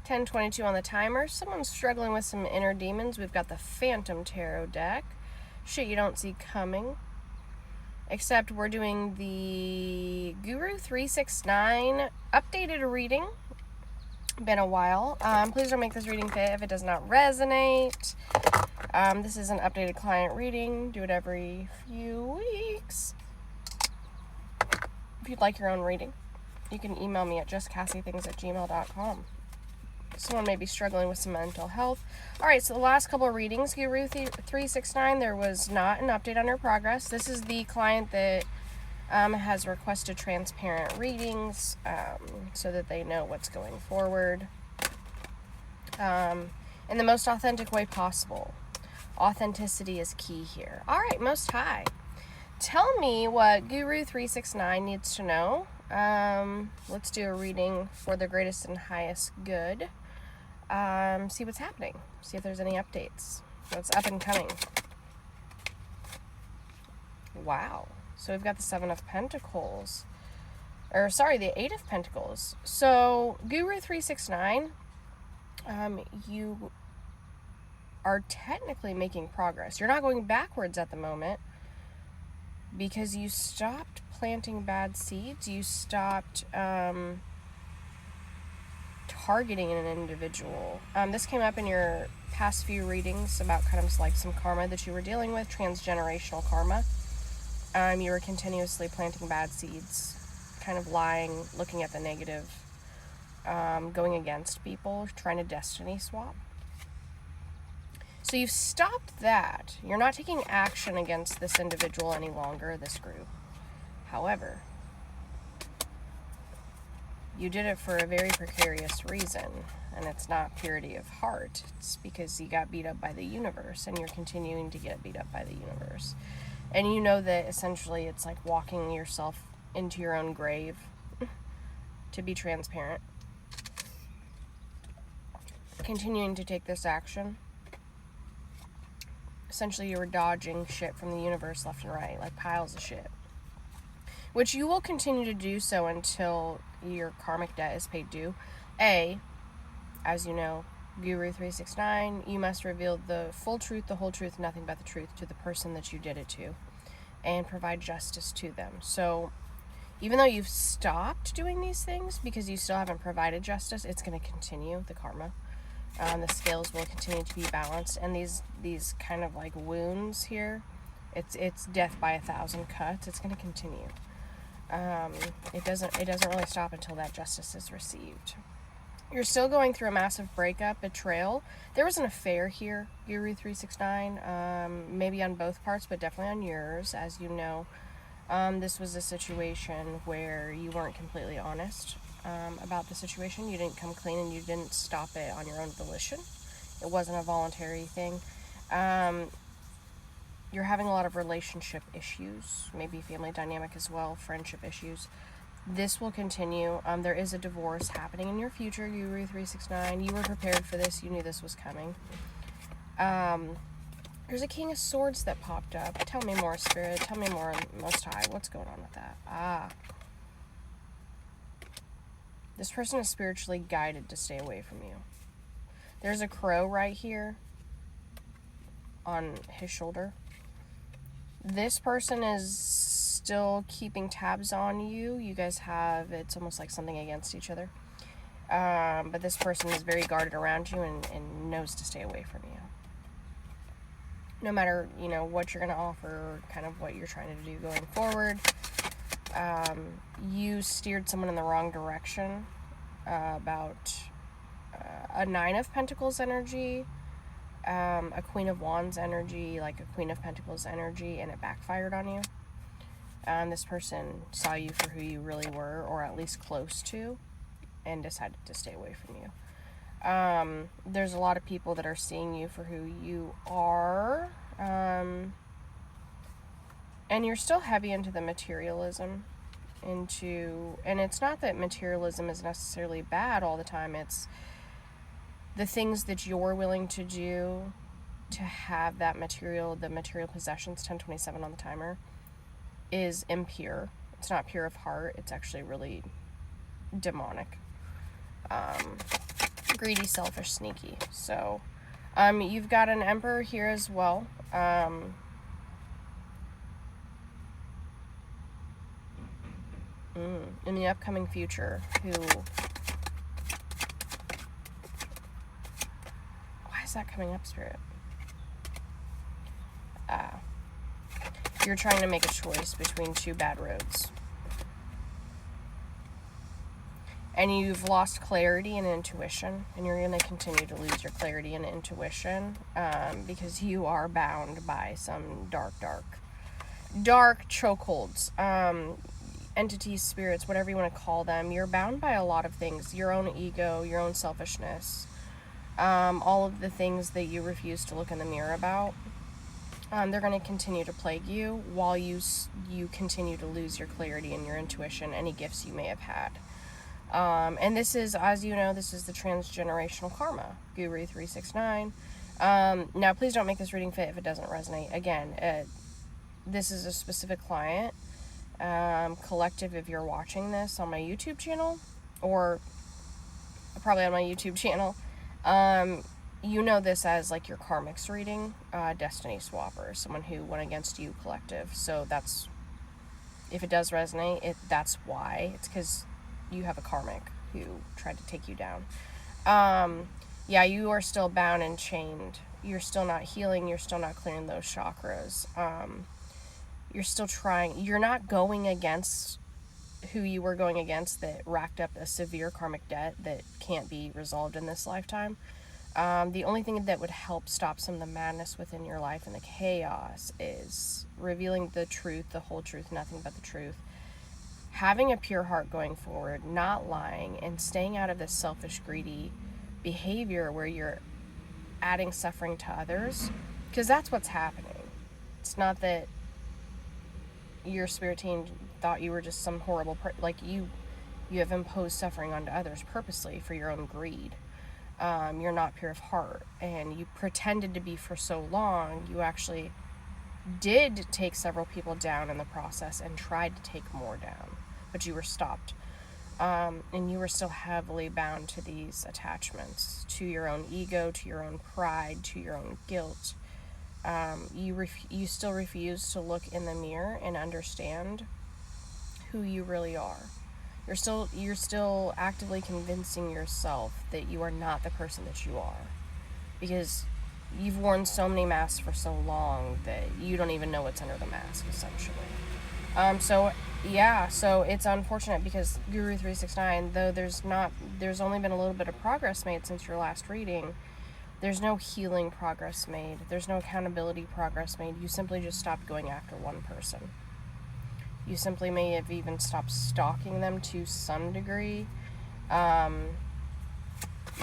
10:22 on the timer. Someone's struggling with some inner demons. We've got the Phantom Tarot deck. Shit you don't see coming. Except we're doing the Guru369 updated reading. Been a while. Please don't make this reading fit if it does not resonate. This is an updated client reading. Do it every few weeks. If you'd like your own reading, you can email me at justcassieThings@gmail.com. Someone may be struggling with some mental health. Alright, so the last couple of readings, Guru369, there was not an update on your progress. This is the client that has requested transparent readings so that they know what's going forward in the most authentic way possible. Authenticity is key here. Alright, Most High, tell me what Guru369 needs to know. Let's do a reading for the greatest and highest good. See what's happening. See if there's any updates. What's up and coming. Wow. So we've got the Seven of Pentacles. Or, sorry, the Eight of Pentacles. So, Guru369, you are technically making progress. You're not going backwards at the moment because you stopped planting bad seeds. You stopped targeting an individual. This came up in your past few readings about kind of like some karma that you were dealing with, transgenerational karma. You were continuously planting bad seeds, kind of lying, looking at the negative, going against people, trying to destiny swap. So you've stopped that. You're not taking action against this individual any longer, this group. However, you did it for a very precarious reason, and it's not purity of heart. It's because you got beat up by the universe, and you're continuing to get beat up by the universe. And you know that essentially it's like walking yourself into your own grave, to be transparent. Continuing to take this action. Essentially you were dodging shit from the universe left and right, like piles of shit. Which you will continue to do so until your karmic debt is paid due. As you know, Guru369, you must reveal the full truth, the whole truth, nothing but the truth to the person that you did it to, and provide justice to them. So, even though you've stopped doing these things because you still haven't provided justice, it's going to continue, the karma. The scales will continue to be balanced, and these kind of like wounds here, it's death by 1,000 cuts. It's going to continue. It doesn't really stop until that justice is received. You're still going through a massive breakup, betrayal. There was an affair here, Guru369, maybe on both parts, but definitely on yours, as you know. This was a situation where you weren't completely honest about the situation. You didn't come clean, and you didn't stop it on your own volition. It wasn't a voluntary thing. You're having a lot of relationship issues, maybe family dynamic as well, friendship issues. This will continue. There is a divorce happening in your future, Guru369. You were prepared for this. You knew this was coming. There's a King of Swords that popped up. Tell me more, Spirit. Tell me more, Most High. What's going on with that? This person is spiritually guided to stay away from you. There's a crow right here on his shoulder. This person is still keeping tabs on you. You guys have, it's almost like something against each other. But this person is very guarded around you and knows to stay away from you. No matter, what you're going to offer, or kind of what you're trying to do going forward. You steered someone in the wrong direction about a Nine of Pentacles energy, a Queen of Wands energy, like a Queen of Pentacles energy, and it backfired on you. This person saw you for who you really were, or at least close to, and decided to stay away from you. There's a lot of people that are seeing you for who you are, and you're still heavy into the materialism, and it's not that materialism is necessarily bad all the time. It's the things that you're willing to do to have that the material possessions, 1027 on the timer, is impure. It's not pure of heart. It's actually really demonic. greedy, selfish, sneaky. So, you've got an Emperor here as well. In the upcoming future, who... Why is that coming up, Spirit? You're trying to make a choice between two bad roads. And you've lost clarity and intuition, and you're going to continue to lose your clarity and intuition, because you are bound by some dark chokeholds, entities, spirits, whatever you want to call them. You're bound by a lot of things. Your own ego, your own selfishness, all of the things that you refuse to look in the mirror about. They're going to continue to plague you while you continue to lose your clarity and your intuition, any gifts you may have had. And this is, as you know, this is the transgenerational karma, Guru369. Now, please don't make this reading fit if it doesn't resonate. Again, this is a specific client, collective. If you're watching this on my YouTube channel, or probably on my YouTube channel, you know this as like your karmics reading, destiny swapper, someone who went against you, collective. So that's, if it does resonate, that's why. It's because you have a karmic who tried to take you down. Yeah, you are still bound and chained. You're still not healing. You're still not clearing those chakras. You're still trying. You're not going against who you were going against that racked up a severe karmic debt that can't be resolved in this lifetime. The only thing that would help stop some of the madness within your life and the chaos is revealing the truth, the whole truth, nothing but the truth. Having a pure heart going forward, not lying, and staying out of this selfish, greedy behavior where you're adding suffering to others, because that's what's happening. It's not that your spirit team thought you were just some horrible like you have imposed suffering onto others purposely for your own greed. You're not pure of heart, and you pretended to be for so long. You actually did take several people down in the process and tried to take more down, but you were stopped. And you were still heavily bound to these attachments, to your own ego, to your own pride, to your own guilt. You still refuse to look in the mirror and understand who you really are. You're still actively convincing yourself that you are not the person that you are, because you've worn so many masks for so long that you don't even know what's under the mask, essentially. So it's unfortunate because Guru369, though there's only been a little bit of progress made since your last reading. There's no healing progress made. There's no accountability progress made. You simply just stopped going after one person. You simply may have even stopped stalking them to some degree.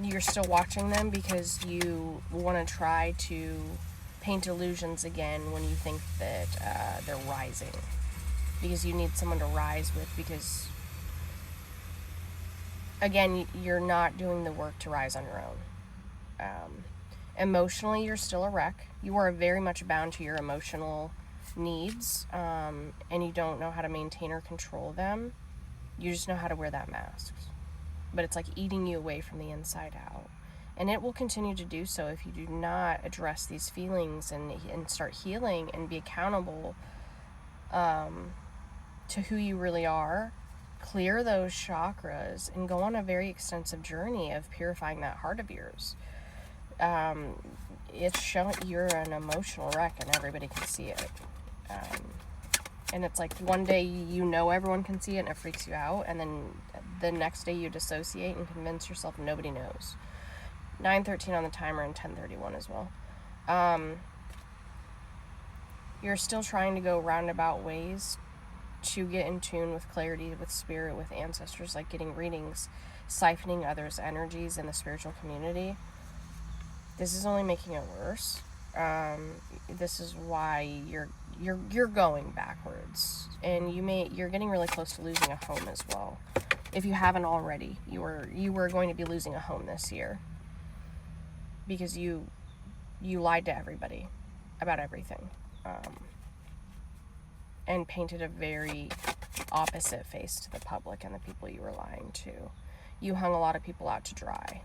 You're still watching them because you want to try to paint illusions again when you think that they're rising. Because you need someone to rise with, because, again, you're not doing the work to rise on your own. Emotionally, you're still a wreck. You are very much bound to your emotional needs, and you don't know how to maintain or control them. You just know how to wear that mask. But it's like eating you away from the inside out. And it will continue to do so if you do not address these feelings and start healing and be accountable to who you really are. Clear those chakras and go on a very extensive journey of purifying that heart of yours. It's showing you're an emotional wreck and everybody can see it. And it's like one day you know everyone can see it and it freaks you out, and then the next day you dissociate and convince yourself nobody knows. 9:13 on the timer and 10:31 as well. You're still trying to go roundabout ways to get in tune with clarity, with spirit, with ancestors, like getting readings, siphoning others' energies in the spiritual community. This is only making it worse. This is why you're going backwards, and you're getting really close to losing a home as well. If you haven't already, you were going to be losing a home this year because you lied to everybody about everything, and painted a very opposite face to the public and the people you were lying to. You hung a lot of people out to dry.